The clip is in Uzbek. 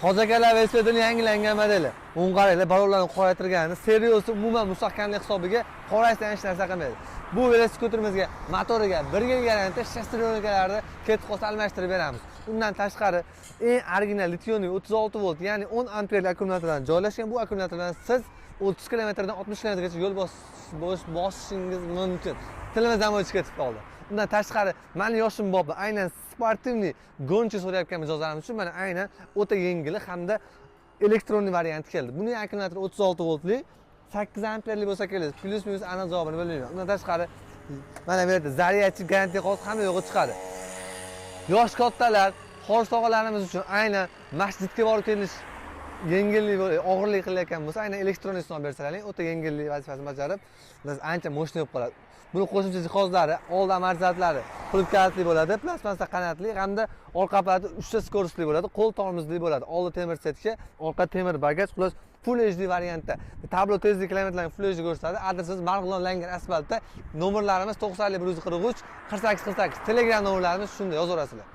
Hozirgalar velosipedning yangilangan modeli. O'n qaranglar, barovlarni qoraytirgani, seriosi umuman mustahkamlik hisobiga qoraysan hech narsa qilmaydi. Bu velosipedimizga motoriga 1 yil garantiya, shestroyonkalarni ketib qolsa almashtirib beramiz. Undan tashqari eng original litioniy 36 volt, ya'ni 10 amperli akkumulyatordan joylashgan. Bu akkumulyatordan siz 30 kilometrdan 60 kilometrgacha yo'l bosishingiz mumkin. Tilimizdan o'chib ketib qoldi. Undan tashqari meni yoshim bor, aynan sportivniy gonchi so'rayotgan mijozlarimiz uchun mana aynan o'ta yengili hamda elektronli varianti keldi. Buning akkumulyatori 36 voltli, 8 amperli bo'lsa keladi. Plus minus aniq javobini bilmayman. Undan tashqari mana bu yerda zaryadchi garantiya qog'oz hamma yo'g'i chiqadi. Yosh kattalar, xorij tog'alarimiz uchun aynan masjidga borib kelish yengillik, og'irlik qilayotgan bo'lsa, aynan elektron sinov bersalaring, o'ta yengillik vazifasini bajarib, biz ancha mo'shni bo'lib qoladi. Buni qo'shimcha jihozlari, old amortizatorlari pul kalitli bo'ladi, plastmassa qanotli hamda orqa aparati 3 ta skorostli bo'ladi, qo'l tormozli bo'ladi. Oldi temir setka, orqa temir bagaj, xullas Full HD variantda. Tablo tezlik kilometrlarni Full HD ko'rsatadi. Adresingiz marg'ilonlangan asfaltda. Nomerlarimiz 90 143 48 48. Telegram nomerlarimiz shunda yozaverasizlar.